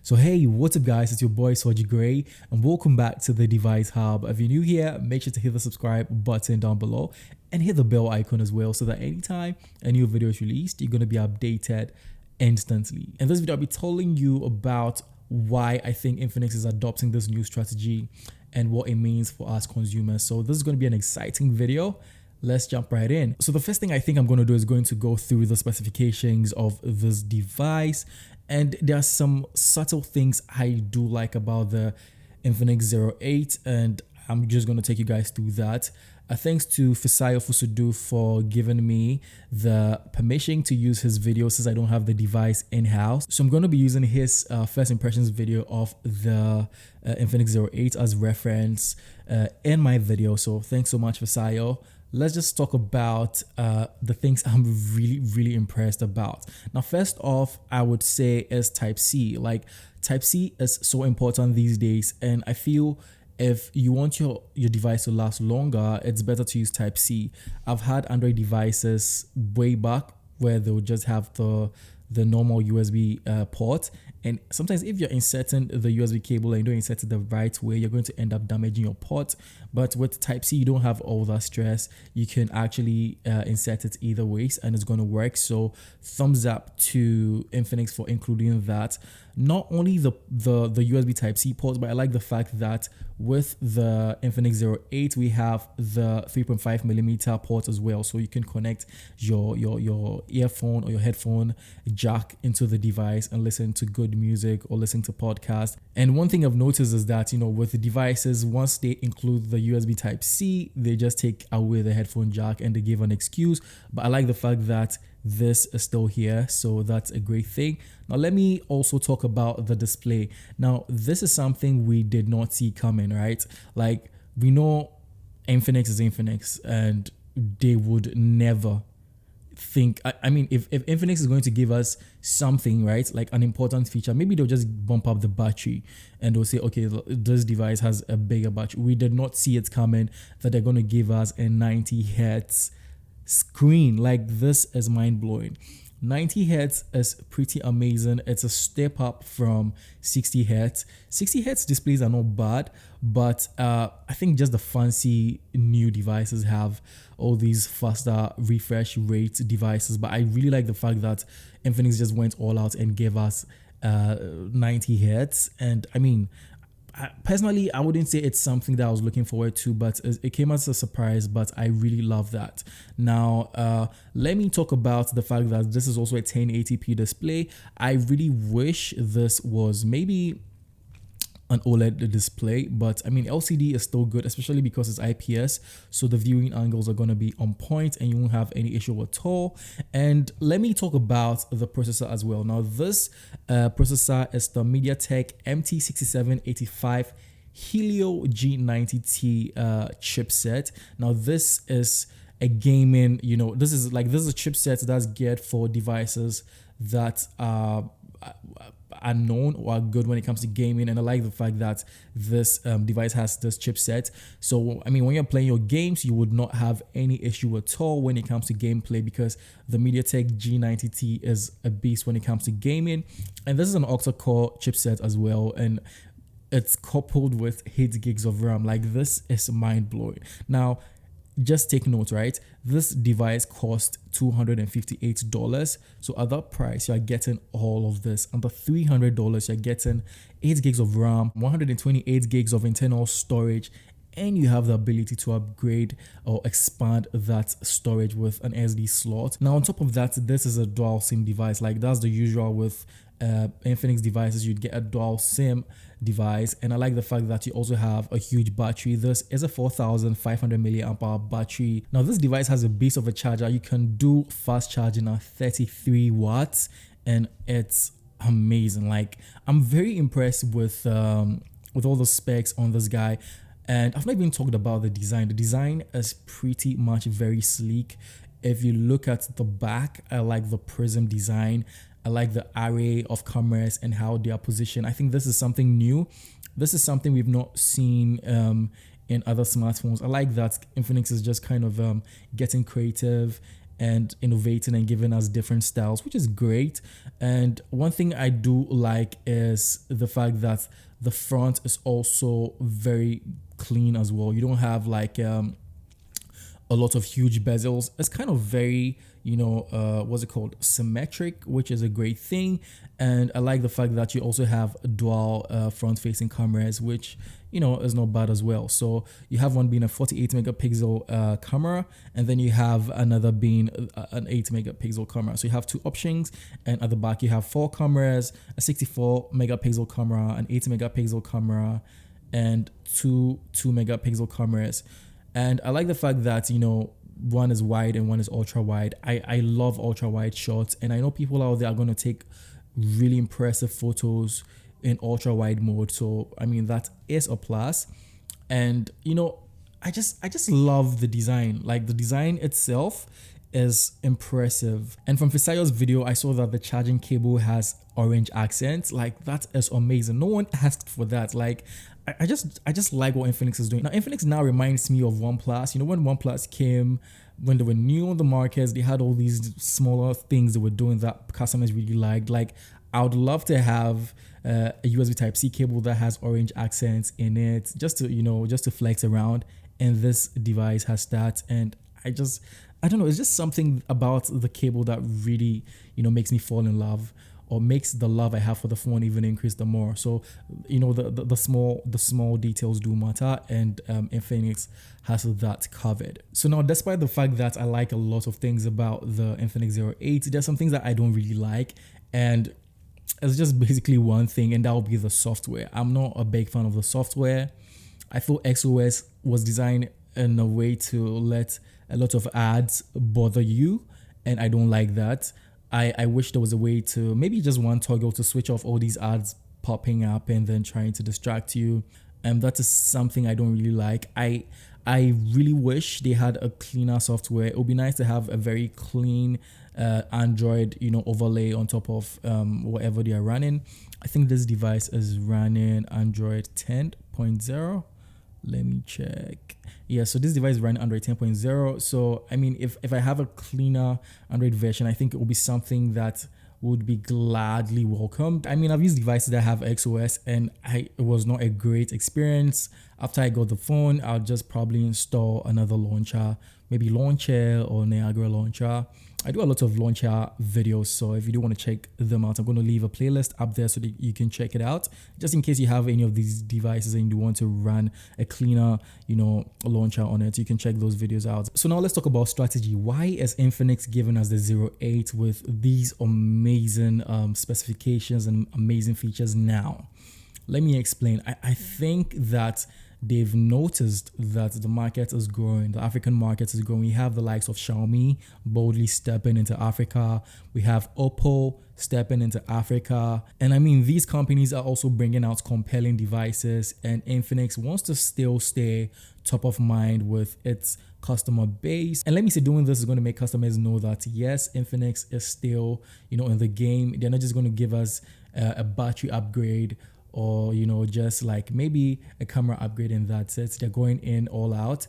So hey, what's up guys, it's your boy Soji Gray and welcome back to the Device Hub. If you're new here, make sure to hit the subscribe button down below and hit the bell icon as well so that anytime a new video is released, you're going to be updated instantly. In this video, I'll be telling you about why I think Infinix is adopting this new strategy and what it means for us consumers. So this is going to be an exciting video. Let's jump right in. So the first thing I think I'm going to do is going to go through the specifications of this device. And there are some subtle things I do like about the Infinix Zero 8, and I'm just going to take you guys through that. Thanks to Fisayo Fusudu for giving me the permission to use his video since I don't have the device in-house. So I'm going to be using his first impressions video of the Infinix Zero 8 as reference in my video. So thanks so much, Fisayo. Let's just talk about the things I'm really impressed about. Now, first off, I would say is Type-C. Like, Type-C is so important these days, and I feel if you want your device to last longer, it's better to use Type-C. I've had Android devices way back where they'll just have the normal USB port, and sometimes if you're inserting the USB cable and you don't insert it the right way, you're going to end up damaging your port. But with Type-C, you don't have all that stress. You can actually insert it either ways and it's going to work. So thumbs up to Infinix for including that. Not only the USB Type-C ports, but I like the fact that with the Infinix Zero 8, we have the 3.5mm port as well. So you can connect your earphone or your headphone jack into the device and listen to good music or listen to podcasts. And one thing I've noticed is that, with the devices, once they include the USB Type-C, they just take away the headphone jack and they give an excuse. But I like the fact that this is still here, so that's a great thing. Now let me also talk about the display. Now this is something we did not see coming, right? Like, we know Infinix is Infinix and they would never think, I mean, if Infinix is going to give us something, right, like an important feature, maybe they'll just bump up the battery and they'll say, okay, this device has a bigger battery. We did not see it coming that they're going to give us a 90 hertz screen. Like, this is mind-blowing. 90 hertz is pretty amazing. It's a step up from 60 hertz. 60 hertz displays are not bad, but I think just the fancy new devices have all these faster refresh rate devices. But I really like the fact that Infinix just went all out and gave us 90 hertz. And I mean, personally, I wouldn't say it's something that I was looking forward to, but it came as a surprise, but I really love that. Now, let me talk about the fact that this is also a 1080p display. I really wish this was maybe an OLED display, but I mean, LCD is still good, especially because it's IPS, so the viewing angles are going to be on point and you won't have any issue at all. And let me talk about the processor as well. Now, this processor is the MediaTek MT6785 Helio G90T chipset. Now, this is a gaming, this is a chipset that's geared for devices that are known or are good when it comes to gaming, and I like the fact that this device has this chipset. So I mean, when you're playing your games, you would not have any issue at all when it comes to gameplay, because the MediaTek G90T is a beast when it comes to gaming. And this is an octa-core chipset as well, and it's coupled with 8 gigs of RAM. Like, this is mind-blowing. Now, just take note, right? This device cost $258. So at that price, you're getting all of this. Under $300, you're getting 8 gigs of RAM, 128 gigs of internal storage, and you have the ability to upgrade or expand that storage with an SD slot. Now, on top of that, this is a dual SIM device. Like, that's the usual with Infinix devices. You'd get a dual SIM device, and I like the fact that you also have a huge battery. This is a 4500 milliamp hour battery. Now, this device has a beast of a charger. You can do fast charging at 33 watts, and it's amazing. Like, I'm very impressed with all the specs on this guy. And I've not even talked about the design. The design is pretty much very sleek. If you look at the back, I like the prism design. I like the array of cameras and how they are positioned. I think this is something new. This is something we've not seen in other smartphones. I like that Infinix is just kind of getting creative and innovating and giving us different styles, which is great. And one thing I do like is the fact that the front is also very clean as well. You don't have like a lot of huge bezels. It's kind of very, what's it called, symmetric, which is a great thing. And I like the fact that you also have dual front facing cameras, which is not bad as well. So you have one being a 48 megapixel camera, and then you have another being an 8 megapixel camera. So you have two options, and at the back you have four cameras: a 64 megapixel camera, an 8 megapixel camera, and two megapixel cameras. And I like the fact that, one is wide and one is ultra wide. I love ultra wide shots, and I know people out there are going to take really impressive photos in ultra wide mode. So, I mean, that is a plus. And, I just love the design. Like, the design itself is impressive. And from Fisayo's video, I saw that the charging cable has orange accents. Like, that is amazing. No one asked for that. Like, I just like what Infinix is doing. Now, Infinix now reminds me of OnePlus. When OnePlus came, when they were new on the markets, they had all these smaller things they were doing that customers really liked. Like, I would love to have a USB Type-C cable that has orange accents in it, just to flex around. And this device has that, and I don't know, it's just something about the cable that really, makes me fall in love, or makes the love I have for the phone even increase the more. So, the small details do matter, and Infinix has that covered. So now, despite the fact that I like a lot of things about the Infinix Zero 8, there's some things that I don't really like, and it's just basically one thing, and that will be the software. I'm not a big fan of the software. I feel XOS was designed in a way to let a lot of ads bother you, and I don't like that. I wish there was a way to, maybe just one toggle to switch off all these ads popping up and then trying to distract you. And that is something I don't really like. I really wish they had a cleaner software. It would be nice to have a very clean Android, overlay on top of whatever they are running. I think this device is running Android 10.0. Let me check. Yeah, so this device is running Android 10.0. So, I mean, if I have a cleaner Android version, I think it will be something that would be gladly welcomed. I mean, I've used devices that have XOS, and it was not a great experience. After I got the phone, I'll just probably install another launcher, maybe Launcher or Niagara Launcher. I do a lot of launcher videos, so if you do want to check them out, I'm going to leave a playlist up there so that you can check it out, just in case you have any of these devices and you want to run a cleaner, launcher on it. You can check those videos out. So now let's talk about strategy. Why is Infinix giving us the Zero 8 with these amazing specifications and amazing features now? Let me explain. I think that they've noticed that the market is growing. The African market is growing. We have the likes of Xiaomi boldly stepping into Africa. We have Oppo stepping into Africa. And I mean, these companies are also bringing out compelling devices, and Infinix wants to still stay top of mind with its customer base. And let me say, doing this is going to make customers know that yes, Infinix is still, in the game. They're not just going to give us a battery upgrade, or just like maybe a camera upgrade, and that's it. They're going in all out,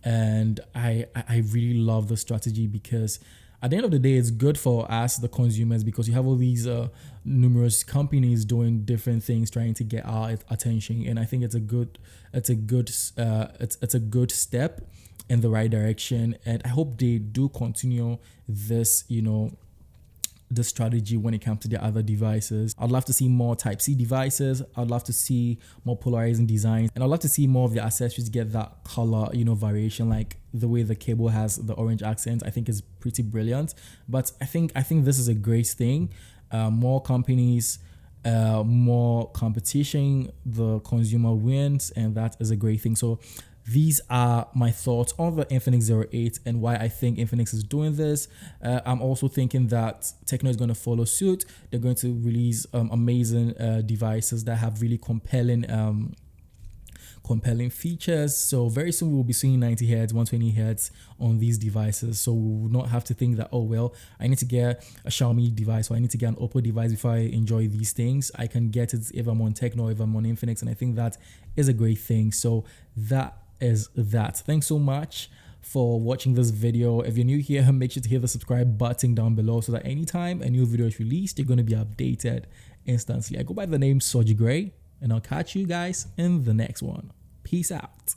and I really love the strategy, because at the end of the day, it's good for us, the consumers, because you have all these numerous companies doing different things, trying to get our attention, and I think it's a good step in the right direction, and I hope they do continue this, the strategy when it comes to their other devices. I'd love to see more Type-C devices. I'd love to see more polarizing designs, and I'd love to see more of the accessories get that color, variation, like the way the cable has the orange accent. I think is pretty brilliant. But I think this is a great thing. More companies, more competition, the consumer wins, and that is a great thing. So these are my thoughts on the Infinix Zero 8 and why I think Infinix is doing this. I'm also thinking that Tecno is going to follow suit. They're going to release amazing devices that have really compelling features. So very soon we will be seeing 90 Hz, 120 Hz on these devices. So we will not have to think that, oh, well, I need to get a Xiaomi device or I need to get an Oppo device before I enjoy these things. I can get it if I'm on Tecno, if I'm on Infinix, and I think that is a great thing. So that is that. Thanks so much for watching this video. If you're new here, make sure to hit the subscribe button down below so that anytime a new video is released, you're going to be updated instantly. I go by the name Soji Gray, and I'll catch you guys in the next one. Peace out.